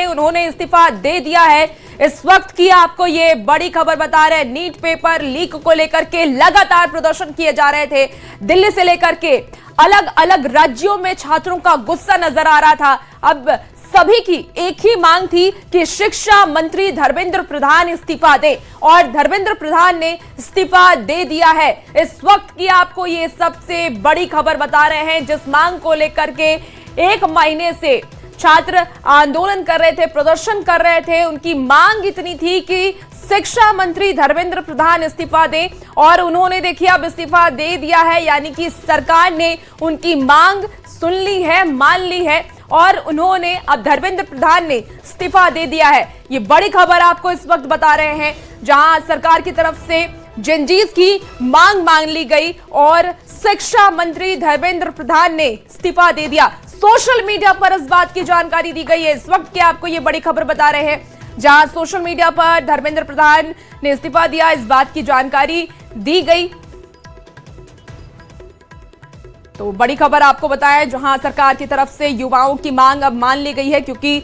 उन्होंने इस्तीफा दे दिया है। इस वक्त की आपको ये बड़ी खबर बता रहे हैं, नीट पेपर लीक को लेकर के लगातार प्रदर्शन किए जा रहे थे। दिल्ली से लेकर के अलग अलग राज्यों में छात्रों का गुस्सा नजर आ रहा था। अब सभी की एक ही मांग थी कि शिक्षा मंत्री धर्मेंद्र प्रधान इस्तीफा दे, और धर्मेंद्र प्रधान ने इस्तीफा दे दिया है। इस वक्त की आपको ये सबसे बड़ी खबर बता रहे हैं, जिस मांग को लेकर के 1 महीने से छात्र आंदोलन कर रहे थे, प्रदर्शन कर रहे थे। उनकी मांग इतनी थी कि शिक्षा मंत्री धर्मेंद्र प्रधान इस्तीफा दें, और उन्होंने देखिए अब इस्तीफा दे दिया है। यानी कि सरकार ने उनकी मांग सुन ली है, मान ली है, और उन्होंने अब धर्मेंद्र प्रधान ने इस्तीफा दे दिया है। ये बड़ी खबर आपको इस वक्त बता रहे हैं, जहां सरकार की तरफ से जंजीस की मांग ली गई और शिक्षा मंत्री धर्मेंद्र प्रधान ने इस्तीफा दे दिया। सोशल मीडिया पर इस बात की जानकारी दी गई है। इस वक्त के आपको ये बड़ी खबर बता रहे हैं, जहां सोशल मीडिया पर धर्मेंद्र प्रधान ने इस्तीफा दिया, इस बात की जानकारी दी गई। तो बड़ी खबर आपको बताया, जहां सरकार की तरफ से युवाओं की मांग अब मान ली गई है, क्योंकि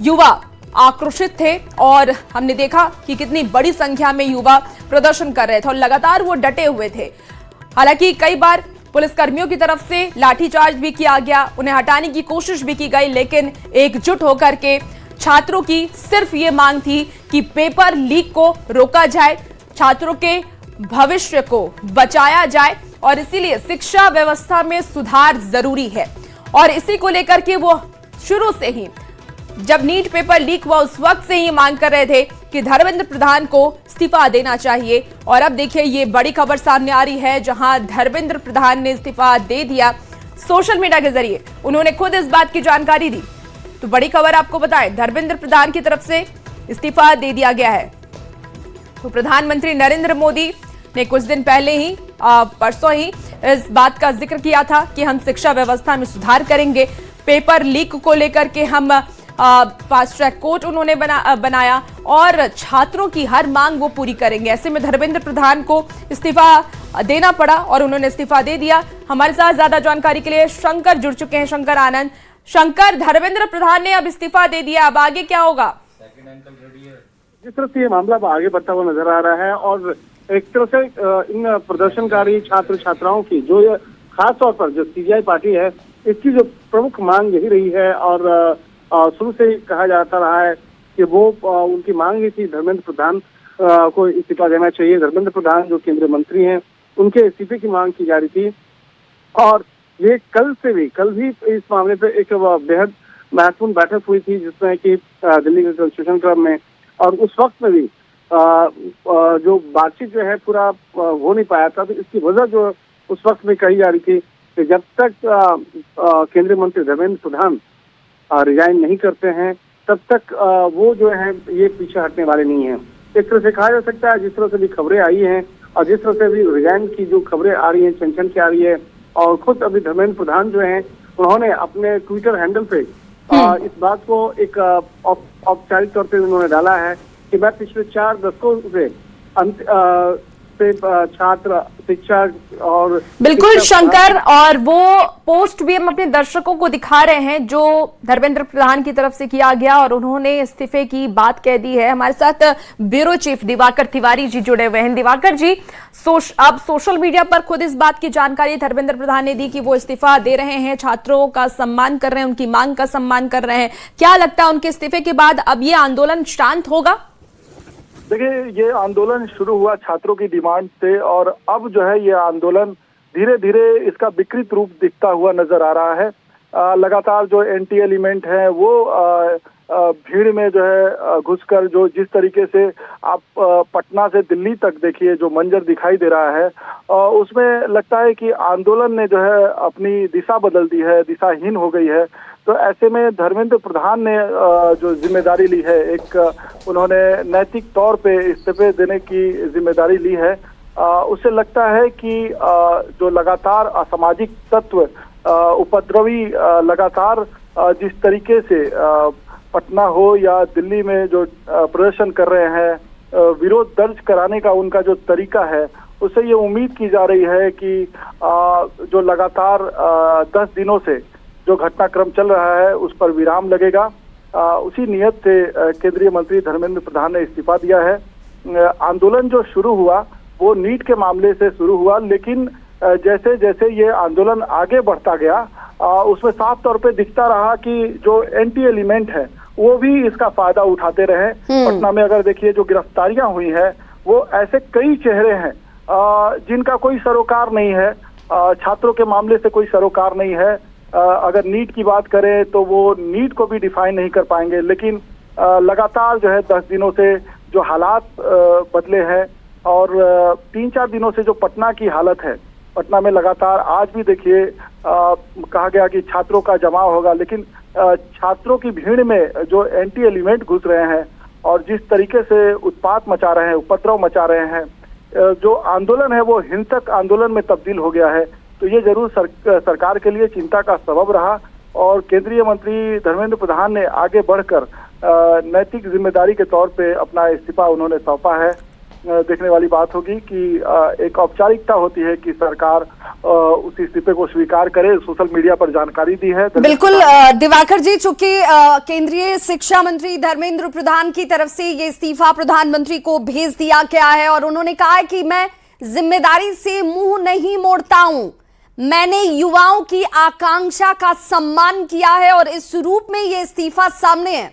युवा आक्रोशित थे और हमने देखा कि कितनी बड़ी संख्या में युवा प्रदर्शन कर रहे थे और लगातार वो डटे हुए थे। हालांकि कई बार पुलिसकर्मियों की तरफ से लाठीचार्ज भी किया गया, उन्हें हटाने की कोशिश भी की गई, लेकिन एकजुट होकर के छात्रों की सिर्फ ये मांग थी कि पेपर लीक को रोका जाए, छात्रों के भविष्य को बचाया जाए, और इसीलिए शिक्षा व्यवस्था में सुधार जरूरी है। और इसी को लेकर के वो शुरू से ही, जब नीट पेपर लीक हुआ उस वक्त से ही मांग कर रहे थे कि धर्मेंद्र प्रधान को इस्तीफा देना चाहिए। और अब देखिए ये बड़ी खबर सामने आ रही है, जहां धर्मेंद्र प्रधान ने इस्तीफा दे दिया। सोशल मीडिया के जरिए उन्होंने खुद इस बात की जानकारी दी। तो बड़ी खबर आपको बताएं, धर्मेंद्र प्रधान की तरफ से इस्तीफा दे दिया गया है। तो प्रधानमंत्री नरेंद्र मोदी ने कुछ दिन पहले ही, परसों ही इस बात का जिक्र किया था कि हम शिक्षा व्यवस्था में सुधार करेंगे। पेपर लीक को लेकर के हम फास्ट ट्रैक कोर्ट उन्होंने बनाया और छात्रों की हर मांग वो पूरी करेंगे। ऐसे में धर्मेंद्र प्रधान को इस्तीफा देना पड़ा और उन्होंने इस्तीफा दे दिया। हमारे साथ ज्यादा जानकारी के लिए शंकर जुड़ चुके हैं, शंकर आनंद। शंकर, धर्मेंद्र प्रधान ने अब इस्तीफा दे दिया, अब आगे क्या होगा? जिस तरह से ये मामला आगे बढ़ता हुआ नजर आ रहा है, और एक तरह से इन प्रदर्शनकारी छात्र छात्राओं की जो ये खास तौर पर जो सीजीआई पार्टी है, इसकी जो प्रमुख मांग यही रही है, और शुरू से ही कहा जाता रहा है कि वो उनकी मांग ही थी धर्मेंद्र प्रधान को इस्तीफा देना चाहिए। धर्मेंद्र प्रधान जो केंद्रीय मंत्री हैं, उनके इस्तीफे की मांग की जा रही थी। और ये कल भी इस मामले पे एक बेहद महत्वपूर्ण बैठक हुई थी, जिसमें कि दिल्ली के कॉन्स्टिट्यूशन क्लब में, और उस वक्त में भी जो बातचीत जो है पूरा हो नहीं पाया था। तो इसकी वजह जो उस वक्त में कही जा रही थी कि जब तक केंद्रीय मंत्री धर्मेंद्र प्रधान रिजाइन नहीं करते हैं, तब तक वो जो है ये पीछे हटने वाले नहीं हैं। एक तरह से कहा जा सकता है, जिस तरह से भी खबरें आई हैं और जिस तरह से भी रिजाइन की जो खबरें आ रही हैं, छन की आ रही है, और खुद अभी धर्मेंद्र प्रधान जो हैं, उन्होंने अपने ट्विटर हैंडल पे इस बात को एक औपचारिक तौर पे उन्होंने डाला है कि मैं पिछले 4 दशकों से छात्र शिक्षा और बिल्कुल शंकर, और वो पोस्ट भी हम अपने दर्शकों को दिखा रहे हैं जो धर्मेंद्र प्रधान की तरफ से किया गया, और उन्होंने इस्तीफे की बात कह दी है। हमारे साथ ब्यूरो चीफ दिवाकर तिवारी जी जुड़े हुए हैं। दिवाकर जी, अब सोशल मीडिया पर खुद इस बात की जानकारी धर्मेंद्र प्रधान ने दी कि वो इस्तीफा दे रहे हैं, छात्रों का सम्मान कर रहे हैं, उनकी मांग का सम्मान कर रहे हैं। क्या लगता है उनके इस्तीफे के बाद अब ये आंदोलन शांत होगा? देखिए, ये आंदोलन शुरू हुआ छात्रों की डिमांड से, और अब जो है ये आंदोलन धीरे धीरे इसका विकृत रूप दिखता हुआ नजर आ रहा है। लगातार जो एंटी एलिमेंट है वो भीड़ में जो है घुसकर जो जिस तरीके से आप पटना से दिल्ली तक देखिए जो मंजर दिखाई दे रहा है, उसमें लगता है कि आंदोलन ने जो है अपनी दिशा बदल दी है, दिशाहीन हो गई है। तो ऐसे में धर्मेंद्र प्रधान ने जो जिम्मेदारी ली है, एक उन्होंने नैतिक तौर पे इस्तीफे देने की जिम्मेदारी ली है। उससे लगता है कि जो लगातार असामाजिक तत्व उपद्रवी लगातार जिस तरीके से पटना हो या दिल्ली में जो प्रदर्शन कर रहे हैं, विरोध दर्ज कराने का उनका जो तरीका है, उससे ये उम्मीद की जा रही है कि जो लगातार 10 दिनों से जो घटनाक्रम चल रहा है उस पर विराम लगेगा, उसी नियत से केंद्रीय मंत्री धर्मेंद्र प्रधान ने इस्तीफा दिया है। आंदोलन जो शुरू हुआ वो नीट के मामले से शुरू हुआ, लेकिन जैसे जैसे ये आंदोलन आगे बढ़ता गया उसमें साफ तौर पे दिखता रहा कि जो एंटी एलिमेंट है वो भी इसका फायदा उठाते रहे। पटना में अगर देखिए जो गिरफ्तारियां हुई है वो ऐसे कई चेहरे हैं जिनका कोई सरोकार नहीं है। छात्रों के मामले से कोई सरोकार नहीं है। अगर नीट की बात करें तो वो नीट को भी डिफाइन नहीं कर पाएंगे, लेकिन लगातार जो है 10 दिनों से जो हालात बदले हैं और 3-4 दिनों से जो पटना की हालत है, पटना में लगातार आज भी देखिए कहा गया कि छात्रों का जमाव होगा, लेकिन छात्रों की भीड़ में जो एंटी एलिमेंट घुस रहे हैं और जिस तरीके से उत्पात मचा रहे हैं, उपद्रव मचा रहे हैं, जो आंदोलन है वो हिंसक आंदोलन में तब्दील हो गया है। तो ये जरूर सरकार के लिए चिंता का सबब रहा और केंद्रीय मंत्री धर्मेंद्र प्रधान ने आगे बढ़कर नैतिक जिम्मेदारी के तौर पे अपना इस्तीफा उन्होंने सौंपा है। देखने वाली बात होगी कि एक औपचारिकता होती है कि सरकार उस इस्तीफे को स्वीकार करे। सोशल मीडिया पर जानकारी दी है। बिल्कुल दिवाकर जी, चूंकि केंद्रीय शिक्षा मंत्री धर्मेंद्र प्रधान की तरफ से ये इस्तीफा प्रधानमंत्री को भेज दिया गया है और उन्होंने कहा है कि मैं जिम्मेदारी से मुंह नहीं मोड़ता हूं, मैंने युवाओं की आकांक्षा का सम्मान किया है और इस रूप में ये इस्तीफा सामने है।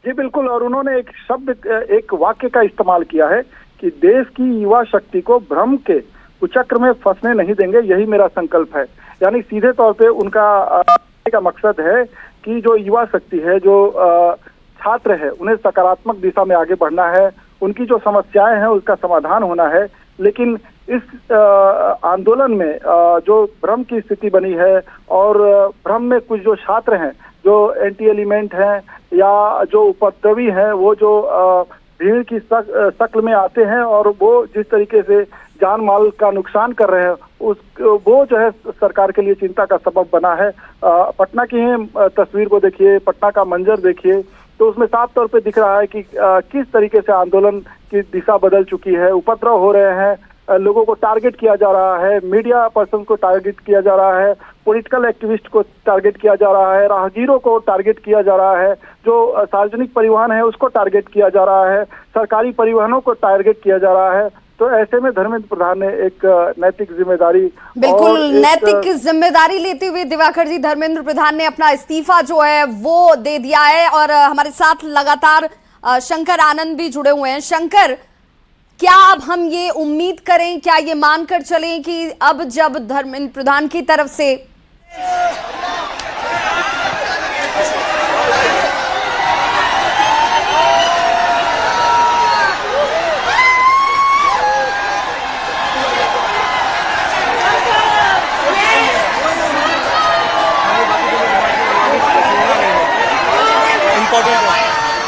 जी बिल्कुल, और उन्होंने एक शब्द, एक वाक्य का इस्तेमाल किया है कि देश की युवा शक्ति को भ्रम के कुचक्र में फंसने नहीं देंगे, यही मेरा संकल्प है। यानी सीधे तौर पे उनका का मकसद है कि जो युवा शक्ति है, जो छात्र है, उन्हें सकारात्मक दिशा में आगे बढ़ना है, उनकी जो समस्याएं हैं उसका समाधान होना है। लेकिन इस आंदोलन में जो भ्रम की स्थिति बनी है और भ्रम में कुछ जो छात्र हैं, जो एंटी एलिमेंट हैं या जो उपद्रवी हैं, वो जो भीड़ की शक्ल में आते हैं और वो जिस तरीके से जान माल का नुकसान कर रहे हैं, वो जो है सरकार के लिए चिंता का सबब बना है। पटना की ही तस्वीर को देखिए, पटना का मंजर देखिए, तो उसमें साफ तौर पे दिख रहा है कि किस तरीके से आंदोलन की दिशा बदल चुकी है। उपद्रव हो रहे हैं, लोगों को टारगेट किया जा रहा है, मीडिया पर्सन को टारगेट किया जा रहा है, पॉलिटिकल एक्टिविस्ट को टारगेट किया जा रहा है, राहगीरों को टारगेट किया जा रहा है, जो सार्वजनिक परिवहन है उसको टारगेट किया जा रहा है, सरकारी परिवहनों को टारगेट किया जा रहा है। तो ऐसे में धर्मेंद्र प्रधान ने एक नैतिक जिम्मेदारी, बिल्कुल नैतिक जिम्मेदारी लेते हुए दिवाकर जी, धर्मेंद्र प्रधान ने अपना इस्तीफा जो है वो दे दिया है। और हमारे साथ लगातार शंकर आनंद भी जुड़े हुए हैं। शंकर, क्या अब हम ये उम्मीद करें, क्या ये मानकर चलें कि अब जब धर्मेंद्र प्रधान की तरफ से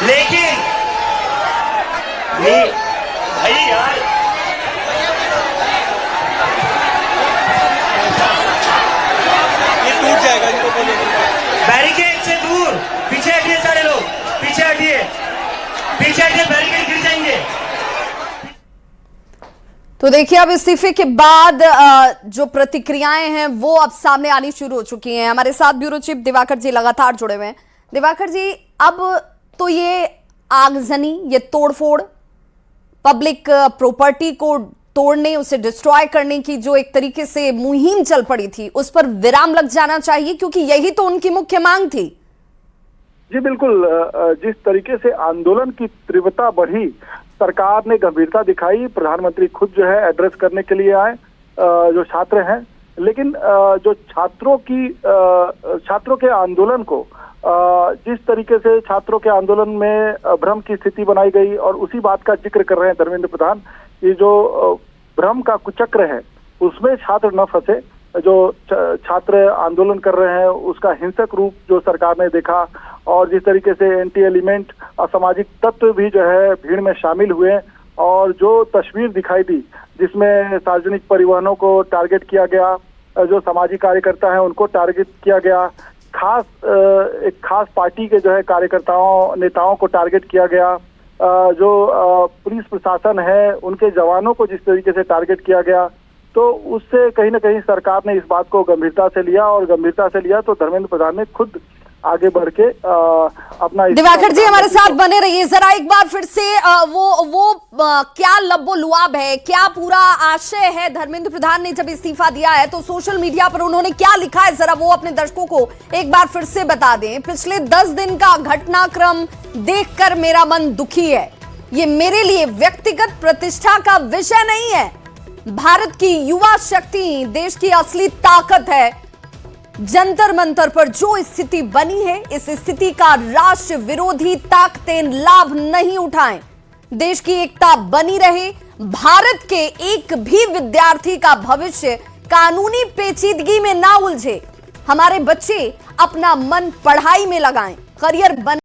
लेकिन भाई यार ये टूट जाएगा, इनको बैरिकेड से दूर पीछे हटिए, सारे लोग पीछे हटिए, पीछे हटिए, बैरिकेड गिर जाएंगे। तो देखिए अब इस्तीफे के बाद जो प्रतिक्रियाएं हैं वो अब सामने आनी शुरू हो चुकी हैं। हमारे साथ ब्यूरो चीफ दिवाकर जी लगातार जुड़े हुए हैं। दिवाकर जी, अब तो ये आगजनी, ये तोड़फोड़, पब्लिक प्रॉपर्टी को तोड़ने, उसे डिस्ट्रॉय करने की जो एक तरीके से मुहिम चल पड़ी थी, उस पर विराम लग जाना चाहिए, क्योंकि यही तो उनकी मुख्य मांग थी। जी बिल्कुल, जिस तरीके से आंदोलन की तीव्रता बढ़ी, सरकार ने गंभीरता दिखाई, प्रधानमंत्री खुद जो है एड्रेस करने के लिए आए जो छात्र हैं, लेकिन जो छात्रों के आंदोलन को जिस तरीके से छात्रों के आंदोलन में भ्रम की स्थिति बनाई गई, और उसी बात का जिक्र कर रहे हैं धर्मेंद्र प्रधान, ये जो भ्रम का कुचक्र है उसमें छात्र न फंसे। जो छात्र आंदोलन कर रहे हैं उसका हिंसक रूप जो सरकार ने देखा, और जिस तरीके से एंटी एलिमेंट असामाजिक तत्व भी जो है भीड़ में शामिल हुए, और जो तस्वीर दिखाई दी जिसमें सार्वजनिक परिवहनों को टारगेट किया गया, जो सामाजिक कार्यकर्ता हैं उनको टारगेट किया गया, एक खास पार्टी के जो है कार्यकर्ताओं, नेताओं को टारगेट किया गया, जो पुलिस प्रशासन है उनके जवानों को जिस तरीके से टारगेट किया गया, तो उससे कहीं ना कहीं सरकार ने इस बात को गंभीरता से लिया, और गंभीरता से लिया तो धर्मेंद्र प्रधान ने खुद आगे बढ़ के अपना दिवाकर जी हमारे साथ बने रहिए। जरा एक बार फिर से क्या लब्बो लुआब है, क्या पूरा आशय है? धर्मेंद्र प्रधान ने जब इस्तीफा दिया है तो सोशल मीडिया पर उन्होंने क्या लिखा है, जरा वो अपने दर्शकों को एक बार फिर से बता दें। पिछले 10 दिन का घटनाक्रम देखकर मेरा मन दुखी है। ये मेरे लिए व्यक्तिगत प्रतिष्ठा का विषय नहीं है। भारत की युवा शक्ति देश की असली ताकत है। जंतर मंतर पर जो स्थिति बनी है, इस स्थिति का राष्ट्र विरोधी ताकतें लाभ नहीं उठाएं। देश की एकता बनी रहे। भारत के एक भी विद्यार्थी का भविष्य कानूनी पेचीदगी में ना उलझे। हमारे बच्चे अपना मन पढ़ाई में लगाएं, करियर बन